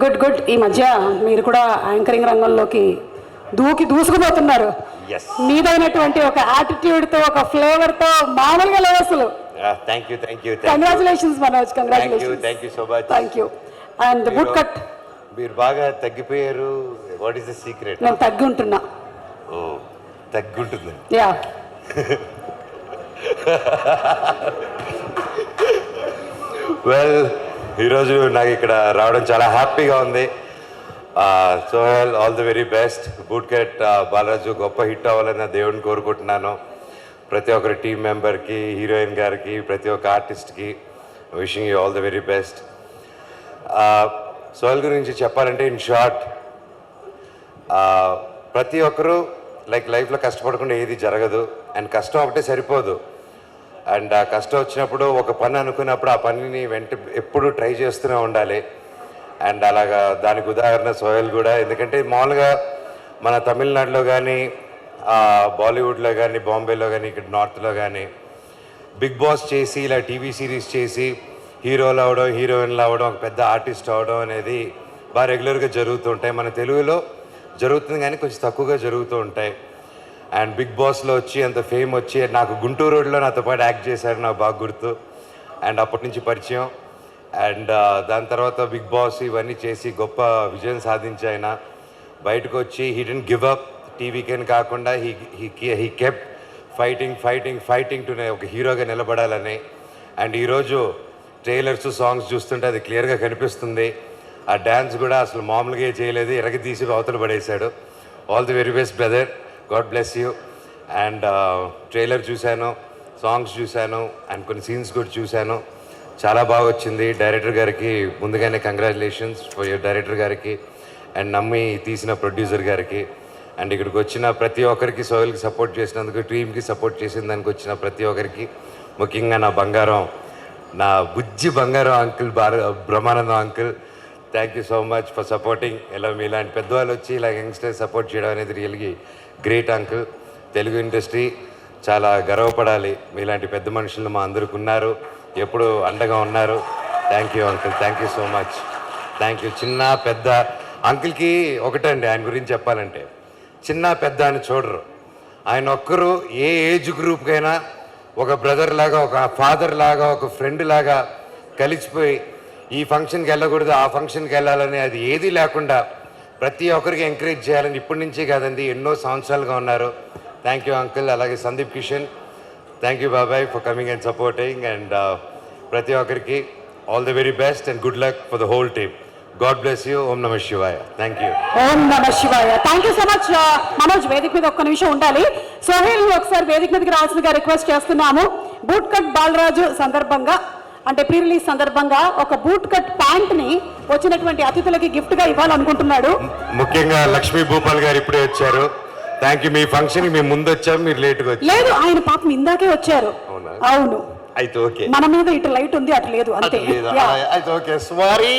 Good good. ఈ మధ్య మీరు కూడా యాంకరింగ్ రంగంలోకి దూసుకుపోతున్నారు. మీదైనటువంటి ఒక యాటిట్యూడ్తో, ఒక ఫ్లేవర్తో మామూలుగా లేదు అసలు. Thank you. Congratulations Manoj, congratulations. Thank you so much. Thank you. And but cut మీరు బాగా తగ్గిపోయారు. What is the secret? నేను తగ్గి ఉంటున్నా. ఓ, తగ్గుంటుంది. యా. వెల్, ఈరోజు నాకు ఇక్కడ రావడం చాలా హ్యాపీగా ఉంది. Sohel, all the very best. Boot cut Balaraju గొప్ప హిట్ అవ్వాలని దేవుడిని కోరుకుంటున్నాను. ప్రతి ఒక్కరి టీం మెంబర్కి, హీరోయిన్ గారికి, ప్రతి ఒక్క ఆర్టిస్ట్కి wishing you all the very best. Sohel గురించి చెప్పాలంటే ఇన్ షార్ట్, ప్రతి ఒక్కరూ లైఫ్లో కష్టపడకుండా ఏది జరగదు. అండ్ కష్టం ఒకటే సరిపోదు. అండ్ ఆ కష్టం వచ్చినప్పుడు ఒక పని అనుకున్నప్పుడు ఆ పనిని ఎప్పుడూ ట్రై చేస్తూనే ఉండాలి. అండ్ అలాగా దానికి ఉదాహరణ సోహెల్ కూడా. ఎందుకంటే మామూలుగా మన తమిళనాడులో కానీ, బాలీవుడ్లో కానీ, బాంబేలో కానీ, ఇక్కడ నార్త్లో కానీ బిగ్ బాస్ చేసి ఇలా టీవీ సిరీస్ చేసి హీరోలు అవడం, హీరోయిన్లు అవడం, ఒక పెద్ద ఆర్టిస్ట్ అవడం అనేది బాగా రెగ్యులర్గా జరుగుతుంటాయి. మన తెలుగులో జరుగుతుంది కానీ కొంచెం తక్కువగా జరుగుతూ ఉంటాయి. అండ్ బిగ్ బాస్లో వచ్చి అంత ఫేమ్ వచ్చి, నాకు గుంటూరు రోడ్లో నాతో పాటు యాక్ట్ చేశారు, నాకు బాగా గుర్తు. అండ్ అప్పటి నుంచి పరిచయం. అండ్ దాని తర్వాత బిగ్ బాస్ ఇవన్నీ చేసి గొప్ప విజయం సాధించి ఆయన బయటకు వచ్చి హీ డెంట్ గివ్ అప్. టీవీకేని కాకుండా హీ కెప్ట్ ఫైటింగ్ టు ఒక హీరోగా నిలబడాలని. అండ్ ఈరోజు ట్రైలర్స్, సాంగ్స్ చూస్తుంటే అది క్లియర్గా కనిపిస్తుంది. ఆ డ్యాన్స్ కూడా అసలు మామూలుగా చేయలేదు, ఎరగతీసి అవతల పడేశాడు. All the very best brother, God bless you. And trailer చూశాను, సాంగ్స్ చూశాను, అండ్ కొన్ని సీన్స్ కూడా చూశాను. చాలా బాగా వచ్చింది. డైరెక్టర్ గారికి ముందుగానే కంగ్రాచులేషన్స్ ఫర్ యువర్ డైరెక్టర్ గారికి, అండ్ నమ్మి తీసిన ప్రొడ్యూసర్ గారికి, అండ్ ఇక్కడికి వచ్చిన ప్రతి ఒక్కరికి, సోహెల్కి సపోర్ట్ చేసినందుకు, టీమ్కి సపోర్ట్ చేసిన దానికి వచ్చిన ప్రతి ఒక్కరికి, ముఖ్యంగా నా బంగారం, నా బుజ్జి బంగారం uncle Brahmanandam uncle, thank you so much for supporting. ఇలా మీలాంటి పెద్దవాళ్ళు వచ్చి ఇలా యంగ్స్టర్ సపోర్ట్ చేయడం అనేది రియల్గా గ్రేట్ అంకుల్. తెలుగు ఇండస్ట్రీ చాలా గర్వపడాలి. మీలాంటి పెద్ద మనుషులు మా అందరికి ఉన్నారు, ఎప్పుడు అండగా ఉన్నారు. Thank you uncle, thank you so much. Thank you. చిన్న పెద్ద అంకుల్కి ఒకటండి, ఆయన గురించి చెప్పాలంటే చిన్న పెద్ద అని చూడరు. ఆయన ఒక్కరు ఏ ఏజ్ గ్రూప్కైనా ఒక బ్రదర్ లాగా, ఒక ఫాదర్ లాగా, ఒక ఫ్రెండ్ లాగా కలిసిపోయి ఈ ఫంక్షన్కి వెళ్ళకూడదు, ఆ ఫంక్షన్కి వెళ్ళాలని అది ఏదీ లేకుండా ప్రతి ఒక్కరికి ఎంకరేజ్ చేయాలని ఇప్పటి నుంచే కాదండి, ఎన్నో సంవత్సరాలుగా ఉన్నారు. Thank you uncle. అలాగే సందీప్ కిషన్, థ్యాంక్ యూ బాబాయ్ for coming and supporting. And ప్రతి ఒక్కరికి all the very best and good luck for the whole team. God bless you. ఓం నమ శివాయ. Thank you. ఓం నమ శివాయ. Thank you so much. Manoj, వేదిక మీద ఒక్క నిమిషం ఉండాలి. సోహెల్ ఒకసారి వేదిక మీదకి రావాల్సిందిగా రిక్వెస్ట్ చేస్తున్నాము. బూట్ కట్ బాలరాజు సందర్భంగా, అంటే ప్రీ రిలీజ్ సందర్భంగా ఒక బూట్ కట్ ప్యాంట్ ని వచ్చినటువంటి అతిథులకి గిఫ్ట్ గా ఇవ్వాలనుకుంటున్నాడు. ముఖ్యంగా లక్ష్మీ భూపాల్ గారు ఇప్పుడే వచ్చారు. Thank you. మీ ఫంక్షన్ మేము ముందు వచ్చాము, మీరు లేట్గా వచ్చారు. లేదు, ఆయన పాపం ఇందాకే వచ్చారు. అవును, అయితే ఓకే. మన మీద ఇటు లైట్ ఉంది, అటు లేదు, అంతే. అయితే ఓకే, సారీ.